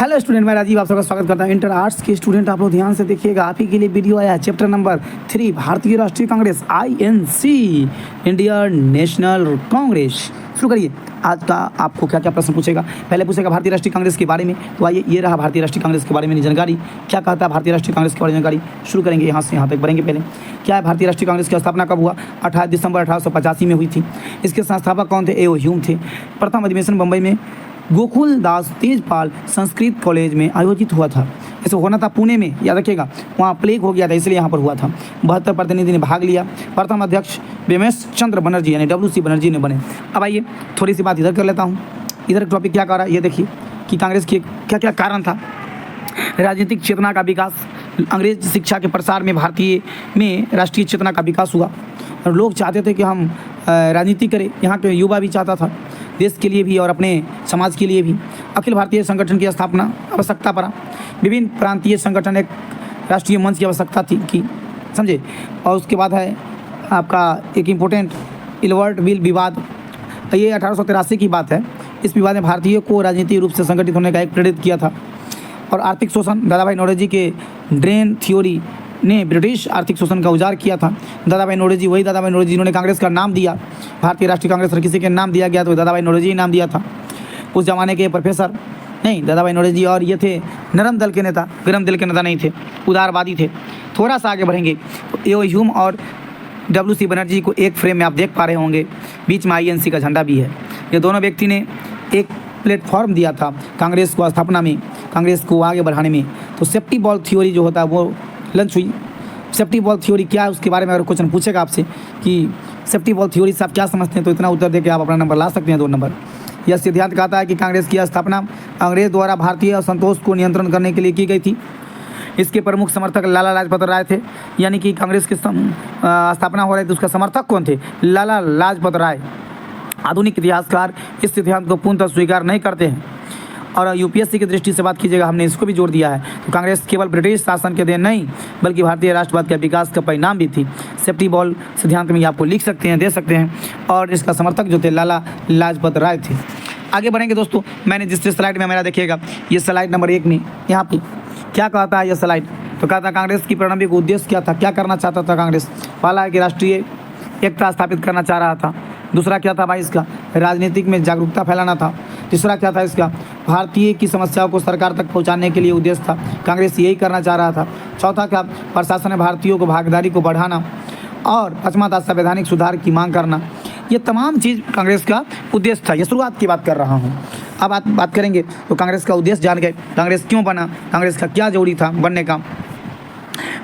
Hello student, मैं राजीव आप सबका स्वागत करता हूँ। इंटर आर्ट्स के स्टूडेंट आप लोग ध्यान से देखिएगा, आप ही के लिए वीडियो आया है। चैप्टर नंबर 3 भारतीय राष्ट्रीय Congress INC Indian national Congress. शुरू करिए। आज का आपको क्या क्या प्रश्न पूछेगा। पहले पूछेगा भारतीय राष्ट्रीय कांग्रेस के बारे में। तो आइए, ये रहा भारतीय राष्ट्रीय कांग्रेस के बारे में जानकारी। क्या कहता है भारतीय राष्ट्रीय कांग्रेस के बारे में जानकारी। शुरू करेंगे यहाँ से यहाँ तक बढ़ेंगे। पहले क्या है, भारतीय राष्ट्रीय कांग्रेस की स्थापना कब हुआ? 28 दिसंबर 1885 में हुई थी। इसके संस्थापक कौन थे? A.O. ह्यूम थे। प्रथम अधिवेशन मुंबई में गोकुल दास तेजपाल संस्कृत कॉलेज में आयोजित हुआ था। ऐसे होना था पुणे में, याद रखिएगा। वहाँ प्लेग हो गया था, इसलिए यहाँ पर हुआ था। 72 प्रतिनिधि ने भाग लिया। प्रथम अध्यक्ष बेमेश चंद्र बनर्जी यानी WC बनर्जी ने बने। अब आइए थोड़ी सी बात इधर कर लेता हूँ। इधर टॉपिक क्या कर रहा है, ये देखिए कि कांग्रेस के क्या क्या कारण था। राजनीतिक चेतना का विकास, अंग्रेज शिक्षा के प्रसार में भारतीय में राष्ट्रीय चेतना का विकास हुआ और लोग चाहते थे कि हम राजनीति करें। यहाँ के युवा भी चाहता था, देश के लिए भी और अपने समाज के लिए भी। अखिल भारतीय संगठन की स्थापना आवश्यकता पड़ा। विभिन्न प्रांतीय संगठन एक राष्ट्रीय मंच की आवश्यकता थी कि समझे। और उसके बाद है आपका एक इम्पोर्टेंट इलवर्ट बिल विवाद। ये 1883 की बात है। इस विवाद ने भारतीयों को राजनीतिक रूप से संगठित होने का एक प्रेरित किया था। और आर्थिक शोषण, दादा भाई नौरोजी के ड्रेन थ्योरी ने ब्रिटिश आर्थिक शोषण का उजागर किया था। दादा भाई नौरोजी, वही दादा भाई नौरोजी जिन्होंने कांग्रेस का नाम दिया। भारतीय राष्ट्रीय कांग्रेस किसी के नाम दिया गया तो दादा भाई नौरोजी नाम दिया था। उस जमाने के प्रोफेसर नहीं, दादा भाई नौरोजी, और ये थे नरम दल के नेता, गरम दल के नेता नहीं थे, उदारवादी थे। थोड़ा सा आगे बढ़ेंगे तो A.O. ह्यूम और WC बनर्जी को एक फ्रेम में आप देख पा रहे होंगे। बीच में INC का झंडा भी है। ये दोनों व्यक्ति ने एक प्लेटफॉर्म दिया था कांग्रेस को स्थापना में, कांग्रेस को आगे बढ़ाने में। तो सेफ्टी बॉल थ्योरी जो होता है वो लंच हुई। सेफ्टी बॉल थ्योरी क्या है, उसके बारे में अगर क्वेश्चन पूछेगा आपसे कि सेफ्टी बॉल थ्योरी से आप क्या समझते हैं, तो इतना उत्तर देकर आप अपना नंबर ला सकते हैं, 2 नंबर। यह सिद्धांत कहता है कि कांग्रेस की स्थापना अंग्रेज द्वारा भारतीय असंतोष को नियंत्रण करने के लिए की गई थी। इसके प्रमुख समर्थक लाला लाजपत राय थे। यानी कि कांग्रेस की स्थापना हो रही थी, उसका समर्थक कौन थे? लाला लाजपत राय। आधुनिक इतिहासकार इस सिद्धांत को पूर्णतः स्वीकार नहीं करते हैं। और UPSC की दृष्टि से बात कीजिएगा, हमने इसको भी जोड़ दिया है। तो कांग्रेस केवल ब्रिटिश शासन के देन नहीं बल्कि भारतीय राष्ट्रवाद के विकास का परिणाम भी थी। सेफ्टी बॉल सिद्धांत में आपको लिख सकते हैं, दे सकते हैं। और इसका समर्थक जो थे लाला लाजपत राय थे। आगे बढ़ेंगे दोस्तों। मैंने जिस स्लाइड में मेरा देखिएगा, ये स्लाइड नंबर 1 में यहाँ पे क्या कहता है ये स्लाइड। तो कहता है कांग्रेस की प्रारंभिक उद्देश्य क्या था, क्या करना चाहता था कांग्रेस। पहला है कि राष्ट्रीय एकता स्थापित करना चाह रहा था। दूसरा क्या था भाई इसका, राजनीतिक में जागरूकता फैलाना था। तीसरा क्या था इसका, भारतीय की समस्याओं को सरकार तक पहुंचाने के लिए उद्देश्य था। कांग्रेस यही करना चाह रहा था। चौथा क्या, प्रशासन में भारतीयों को भागीदारी को बढ़ाना। और पांचवा था संवैधानिक सुधार की मांग करना। ये तमाम चीज़ कांग्रेस का उद्देश्य था। ये शुरुआत की बात कर रहा हूँ। अब बात करेंगे तो कांग्रेस का उद्देश्य जान गए, कांग्रेस क्यों बना, कांग्रेस का क्या जरूरी था बनने का।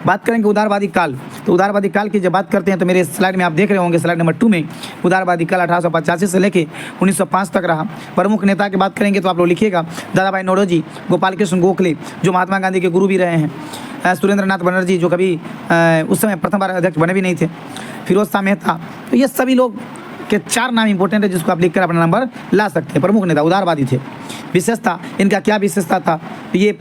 बात करेंगे उदारवादी काल। तो उदारवादी काल की जब बात करते हैं तो मेरे स्लाइड में आप देख रहे होंगे, स्लाइड नंबर 2 में उदारवादी काल 1885 से लेके 1905 तक रहा। प्रमुख नेता की बात करेंगे तो आप लोग लिखिएगा, दादा भाई नौरोजी, गोपाल कृष्ण गोखले जो महात्मा गांधी के गुरु भी रहे हैं, सुरेंद्र नाथ बनर्जी जो कभी उस समय प्रथम बार अध्यक्ष बने भी नहीं थे, फिरोज शाह मेहता। तो ये सभी लोग के 4 नाम इंपॉर्टेंट है जिसको आप लिखकर अपना नंबर ला सकते हैं। प्रमुख नेता उदारवादी थे। विशेषता, इनका क्या विशेषता था, ये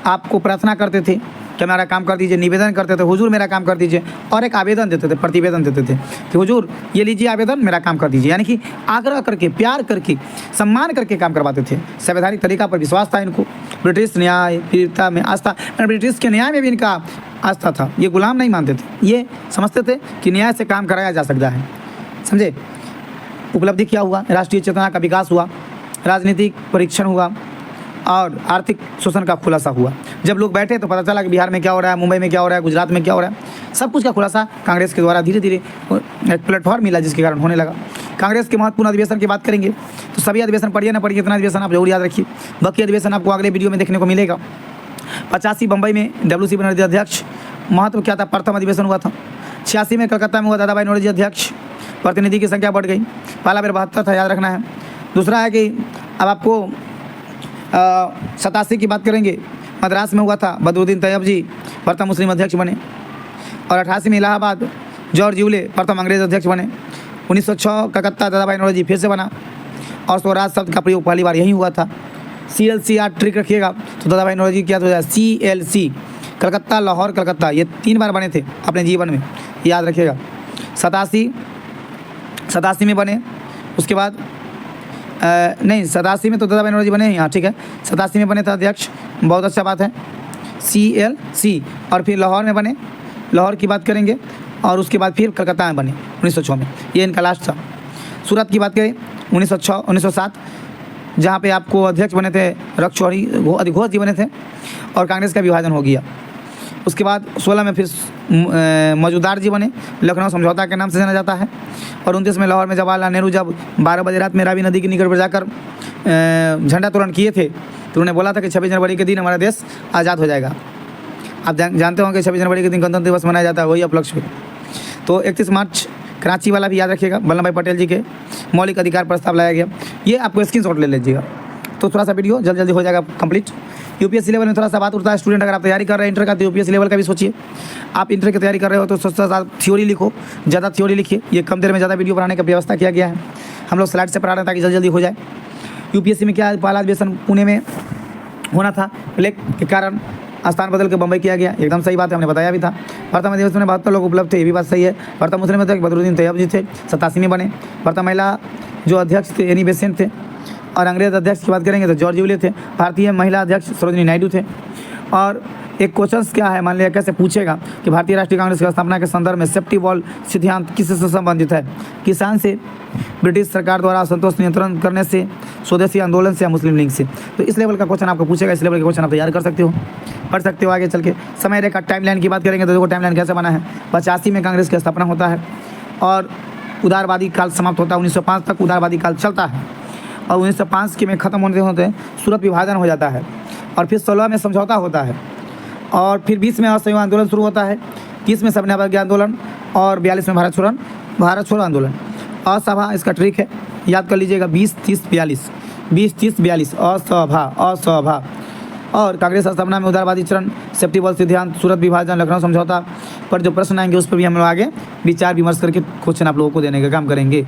आपको प्रार्थना करते थे कि मेरा काम कर दीजिए, निवेदन करते थे, हुजूर मेरा काम कर दीजिए, और एक आवेदन देते थे, प्रतिवेदन देते थे कि हुजूर ये लीजिए आवेदन, मेरा काम कर दीजिए। यानी कि आग्रह करके, प्यार करके, सम्मान करके काम करवाते थे। संवैधानिक तरीका पर विश्वास था इनको। ब्रिटिश न्याय प्रियता में आस्था, ब्रिटिश के न्याय में भी इनका आस्था था। ये गुलाम नहीं मानते थे, ये समझते थे कि न्याय से काम कराया जा सकता है। समझे। उपलब्धि क्या हुआ, राष्ट्रीय चेतना का विकास हुआ, राजनीतिक परीक्षण हुआ और आर्थिक शोषण का खुलासा हुआ। जब लोग बैठे तो पता चला कि बिहार में क्या हो रहा है, मुंबई में क्या हो रहा है, गुजरात में क्या हो रहा है, सब कुछ का खुलासा कांग्रेस के द्वारा धीरे धीरे एक प्लेटफॉर्म मिला जिसके कारण होने लगा। कांग्रेस के महत्वपूर्ण अधिवेशन की बात करेंगे तो सभी अधिवेशन पढ़िए ना पढ़िए, इतना अधिवेशन आप जरूर याद रखिए। बाकी अधिवेशन आपको अगले वीडियो में देखने को मिलेगा। 85 बम्बई में WC बनर्जी अध्यक्ष। महत्व क्या था, प्रथम अधिवेशन हुआ था। 86 में कलकत्ता में हुआ, दादा भाई नौरोजी अध्यक्ष। प्रतिनिधि की संख्या बढ़ गई, पहला बार 72 था, याद रखना है। दूसरा है कि अब आपको 87 की बात करेंगे, मद्रास में हुआ था, बदरुद्दीन तैयब जी प्रथम मुस्लिम अध्यक्ष बने। और 88 में इलाहाबाद, जॉर्ज यूले प्रथम अंग्रेज अध्यक्ष बने। 1906 कलकत्ता, दादा भाई नौरोजी फिर से बना। और स्वराज शब्द का प्रयोग पहली बार यही हुआ था। CLC आप ट्रिक रखिएगा तो दादा भाई नौरोजी क्या तो CLC, कलकत्ता लाहौर कलकत्ता, ये 3 बार बने थे अपने जीवन में, याद रखिएगा। 87 में बने। उसके बाद नहीं 87 में तो दादा बनर्जी बने हैं, हाँ ठीक है, 87 में बने थे अध्यक्ष, बहुत अच्छा बात है। CLC और फिर लाहौर में बने, लाहौर की बात करेंगे, और उसके बाद फिर कलकत्ता में बने 1906 में, ये इनका लास्ट था। सूरत की बात करें 1907, जहाँ पे आपको अध्यक्ष बने थे रक्षौरी घोष जी बने थे, और कांग्रेस का विभाजन हो गया। उसके बाद 16 में फिर मौजूदार जी बने, लखनऊ समझौता के नाम से जाना जाता है। और 29 में लाहौर में जवाहरलाल नेहरू जब 12 बजे रात में रावी नदी के निकट पर जाकर झंडा तोरण किए थे, तो उन्होंने बोला था कि 26 जनवरी के दिन हमारा देश आज़ाद हो जाएगा। आप जानते होंगे 26 जनवरी के दिन गणतंत्र दिवस मनाया जाता है, वही उपलक्ष्य में। तो 31 मार्च कराची वाला भी याद रखिएगा, वल्लभ भाई पटेल जी के मौलिक अधिकार प्रस्ताव लाया गया, ये आपको स्क्रीनशॉट ले लीजिएगा। तो थोड़ा सा वीडियो जल्दी हो जाएगा कंप्लीट। यूपीएससी लेवल में थोड़ा सा बात उठता है, स्टूडेंट अगर आप तैयारी कर रहे हैं इंटर का, तो यूपीएससी लेवल का भी सोचिए। आप इंटर की तैयारी कर रहे हो तो सोचता सा थ्योरी लिखो, ज़्यादा थ्योरी लिखिए, ये कम देर में ज़्यादा वीडियो बनाने का व्यवस्था किया गया है। हम लोग स्लाइड से पढ़ा रहे हैं ताकि जल्दी हो जाए। यूपीएससी में क्या है, पहला अधिवेशन पुणे में होना था, प्लेग के कारण स्थान बदल के बम्बई किया गया, एकदम सही बात है, हमने बताया भी था। प्रथम अधिवेशन में 72 लोग उपलब्ध थे, ये भी बात सही है। प्रथम मुस्लिम अध्यक्ष बदरुद्दीन तैयब जी थे, 87 में बने। प्रथम महिला जो अध्यक्ष थे एनी बेसेंट थे, और अंग्रेज अध्यक्ष की बात करेंगे तो जॉर्ज यूले थे। भारतीय महिला अध्यक्ष सरोजिनी नायडू थे। और एक क्वेश्चन क्या है, मान लिया कैसे पूछेगा कि भारतीय राष्ट्रीय कांग्रेस की स्थापना के संदर्भ में सेफ्टी वॉल सिद्धांत किससे संबंधित है? किसान से, ब्रिटिश सरकार द्वारा असंतोष नियंत्रण करने से, स्वदेशी आंदोलन से, या मुस्लिम लीग से? तो इस लेवल का क्वेश्चन आपको पूछेगा, इस लेवल का क्वेश्चन आप तैयार कर सकते हो, पढ़ सकते हो आगे चल के। समय रेखा टाइमलाइन की बात करेंगे तो देखो टाइमलाइन कैसे बना है। 85 में कांग्रेस की स्थापना होता है और उदारवादी काल समाप्त होता है, 1905 तक उदारवादी काल चलता है, और 1905 के में ख़त्म होने होते सूरत विभाजन हो जाता है, और फिर 16 में समझौता होता है, और फिर 20 में असहयोग आंदोलन शुरू होता है, 30 में सबने अवज्ञा आंदोलन, और 42 में भारत छोड़ो आंदोलन। असभा इसका ट्रिक है, याद कर लीजिएगा, 20, 30, 42, 20, 30, 42 असभा। और कांग्रेस स्थापना में उदारवादी चरण, सेफ्टी वॉल सिद्धांत, सूरत विभाजन, लखनऊ समझौता पर जो प्रश्न आएंगे उस पर भी हम लोग आगे विचार विमर्श करके क्वेश्चन आप लोगों को देने का काम करेंगे।